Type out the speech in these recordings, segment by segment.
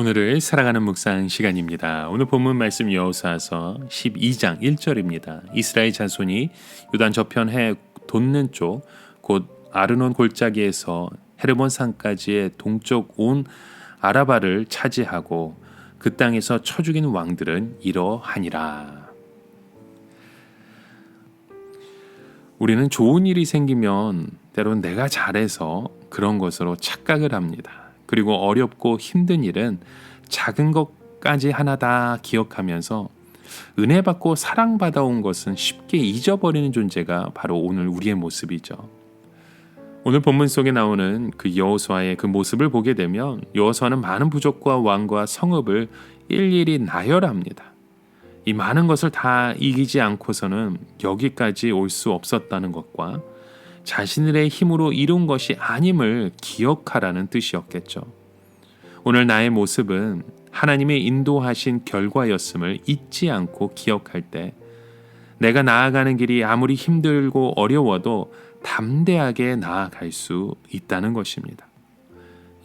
오늘을 살아가는 묵상 시간입니다. 오늘 본문 말씀 여호수아서 12장 1절입니다. 이스라엘 자손이 요단 저편 해 돋는 쪽 곧 아르논 골짜기에서 헤르몬 산까지의 동쪽 온 아라바를 차지하고 그 땅에서 쳐 죽인 왕들은 이러하니라. 우리는 좋은 일이 생기면 때론 내가 잘해서 그런 것으로 착각을 합니다. 그리고 어렵고 힘든 일은 작은 것까지 하나다 기억하면서 은혜 받고 사랑받아온 것은 쉽게 잊어버리는 존재가 바로 오늘 우리의 모습이죠. 오늘 본문 속에 나오는 그 여호수아의 그 모습을 보게 되면 여호수아는 많은 부족과 왕과 성읍을 일일이 나열합니다. 이 많은 것을 다 이기지 않고서는 여기까지 올 수 없었다는 것과 자신들의 힘으로 이룬 것이 아님을 기억하라는 뜻이었겠죠. 오늘 나의 모습은 하나님의 인도하신 결과였음을 잊지 않고 기억할 때 내가 나아가는 길이 아무리 힘들고 어려워도 담대하게 나아갈 수 있다는 것입니다.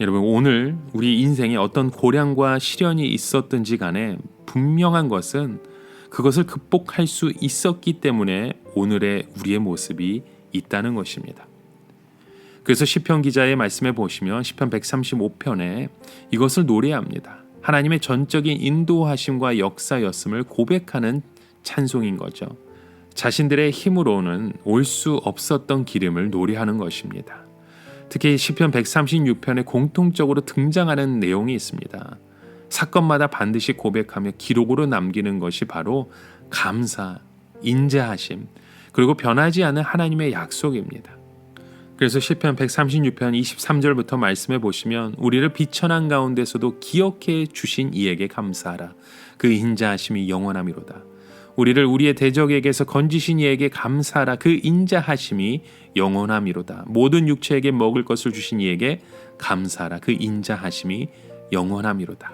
여러분, 오늘 우리 인생에 어떤 고난과 시련이 있었든지 간에 분명한 것은 그것을 극복할 수 있었기 때문에 오늘의 우리의 모습이 있다는 것입니다. 그래서 시편 기자의 말씀에 보시면 시편 135편에 이것을 노래합니다. 하나님의 전적인 인도하심과 역사였음을 고백하는 찬송인 거죠. 자신들의 힘으로는 올 수 없었던 기름을 노래하는 것입니다. 특히 시편 136편에 공통적으로 등장하는 내용이 있습니다. 사건마다 반드시 고백하며 기록으로 남기는 것이 바로 감사, 인자하심, 그리고 변하지 않는 하나님의 약속입니다. 그래서 시편 136편 23절부터 말씀해 보시면 우리를 비천한 가운데서도 기억해 주신 이에게 감사하라. 그 인자하심이 영원함이로다. 우리를 우리의 대적에게서 건지신 이에게 감사하라. 그 인자하심이 영원함이로다. 모든 육체에게 먹을 것을 주신 이에게 감사하라. 그 인자하심이 영원함이로다.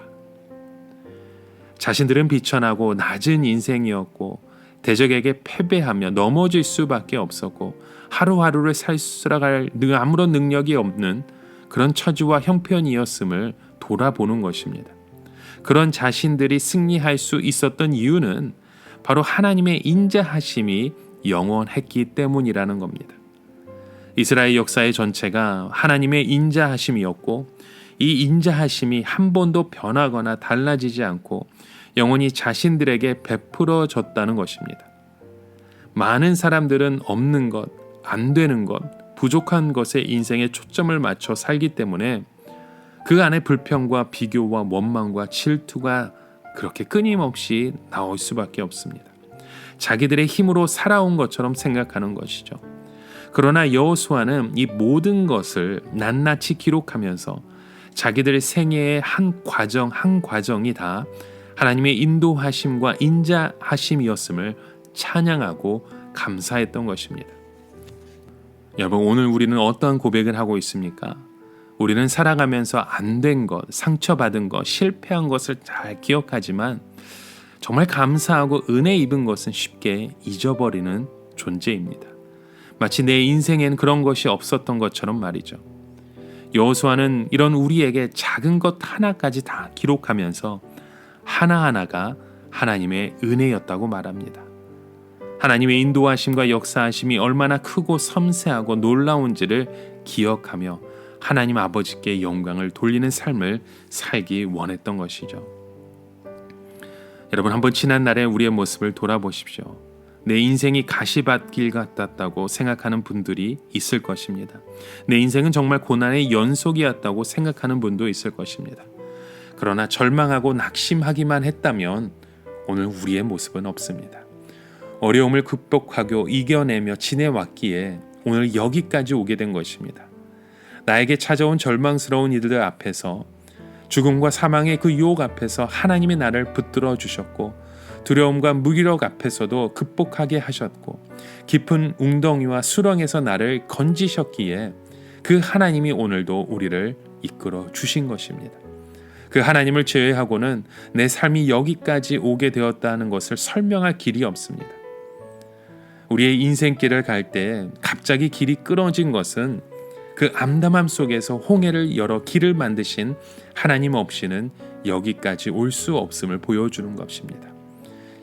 자신들은 비천하고 낮은 인생이었고 대적에게 패배하며 넘어질 수밖에 없었고 하루하루를 살아갈 아무런 능력이 없는 그런 처지와 형편이었음을 돌아보는 것입니다. 그런 자신들이 승리할 수 있었던 이유는 바로 하나님의 인자하심이 영원했기 때문이라는 겁니다. 이스라엘 역사의 전체가 하나님의 인자하심이었고 이 인자하심이 한 번도 변하거나 달라지지 않고 영원히 자신들에게 베풀어졌다는 것입니다. 많은 사람들은 없는 것, 안 되는 것, 부족한 것에 인생에 초점을 맞춰 살기 때문에 그 안에 불평과 비교와 원망과 질투가 그렇게 끊임없이 나올 수밖에 없습니다. 자기들의 힘으로 살아온 것처럼 생각하는 것이죠. 그러나 여호수아는 이 모든 것을 낱낱이 기록하면서 자기들의 생애의 한 과정 한 과정이 다 하나님의 인도하심과 인자하심이었음을 찬양하고 감사했던 것입니다. 여러분, 오늘 우리는 어떠한 고백을 하고 있습니까? 우리는 살아가면서 안 된 것, 상처받은 것, 실패한 것을 잘 기억하지만 정말 감사하고 은혜 입은 것은 쉽게 잊어버리는 존재입니다. 마치 내 인생엔 그런 것이 없었던 것처럼 말이죠. 여호수아는 이런 우리에게 작은 것 하나까지 다 기록하면서 하나하나가 하나님의 은혜였다고 말합니다. 하나님의 인도하심과 역사하심이 얼마나 크고 섬세하고 놀라운지를 기억하며 하나님 아버지께 영광을 돌리는 삶을 살기 원했던 것이죠. 여러분, 한번 지난 날의 우리의 모습을 돌아보십시오. 내 인생이 가시밭길 같았다고 생각하는 분들이 있을 것입니다. 내 인생은 정말 고난의 연속이었다고 생각하는 분도 있을 것입니다. 그러나 절망하고 낙심하기만 했다면 오늘 우리의 모습은 없습니다. 어려움을 극복하고 이겨내며 지내왔기에 오늘 여기까지 오게 된 것입니다. 나에게 찾아온 절망스러운 이들 앞에서 죽음과 사망의 그 유혹 앞에서 하나님이 나를 붙들어 주셨고 두려움과 무기력 앞에서도 극복하게 하셨고 깊은 웅덩이와 수렁에서 나를 건지셨기에 그 하나님이 오늘도 우리를 이끌어 주신 것입니다. 그 하나님을 제외하고는 내 삶이 여기까지 오게 되었다는 것을 설명할 길이 없습니다. 우리의 인생길을 갈 때 갑자기 길이 끊어진 것은 그 암담함 속에서 홍해를 열어 길을 만드신 하나님 없이는 여기까지 올 수 없음을 보여주는 것입니다.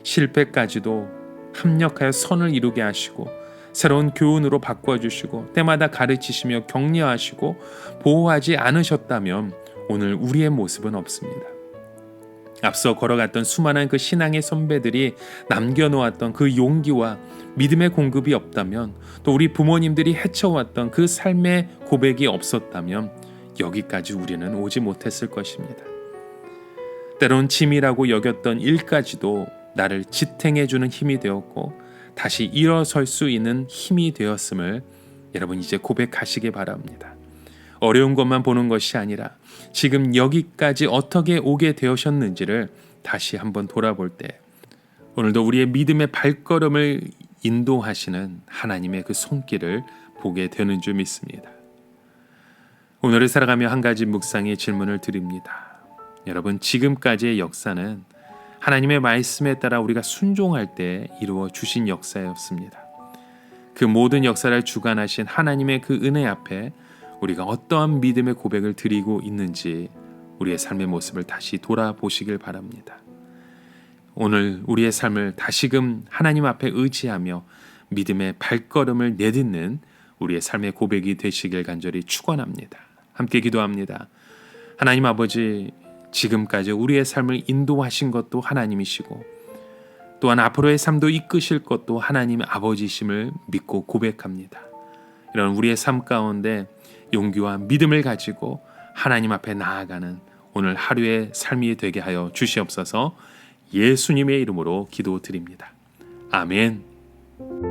실패까지도 합력하여 선을 이루게 하시고 새로운 교훈으로 바꿔주시고 때마다 가르치시며 격려하시고 보호하지 않으셨다면 오늘 우리의 모습은 없습니다. 앞서 걸어갔던 수많은 그 신앙의 선배들이 남겨놓았던 그 용기와 믿음의 공급이 없다면, 또 우리 부모님들이 헤쳐왔던 그 삶의 고백이 없었다면 여기까지 우리는 오지 못했을 것입니다. 때론 짐이라고 여겼던 일까지도 나를 지탱해주는 힘이 되었고 다시 일어설 수 있는 힘이 되었음을 여러분 이제 고백하시기 바랍니다. 어려운 것만 보는 것이 아니라 지금 여기까지 어떻게 오게 되셨는지를 다시 한번 돌아볼 때 오늘도 우리의 믿음의 발걸음을 인도하시는 하나님의 그 손길을 보게 되는 줄 믿습니다. 오늘을 살아가며 한 가지 묵상의 질문을 드립니다. 여러분, 지금까지의 역사는 하나님의 말씀에 따라 우리가 순종할 때 이루어 주신 역사였습니다. 그 모든 역사를 주관하신 하나님의 그 은혜 앞에 우리가 어떠한 믿음의 고백을 드리고 있는지 우리의 삶의 모습을 다시 돌아보시길 바랍니다. 오늘 우리의 삶을 다시금 하나님 앞에 의지하며 믿음의 발걸음을 내딛는 우리의 삶의 고백이 되시길 간절히 축원합니다. 함께 기도합니다. 하나님 아버지, 지금까지 우리의 삶을 인도하신 것도 하나님이시고 또한 앞으로의 삶도 이끄실 것도 하나님 아버지심을 믿고 고백합니다. 이런 우리의 삶 가운데 용기와 믿음을 가지고 하나님 앞에 나아가는 오늘 하루의 삶이 되게 하여 주시옵소서. 예수님의 이름으로 기도드립니다. 아멘.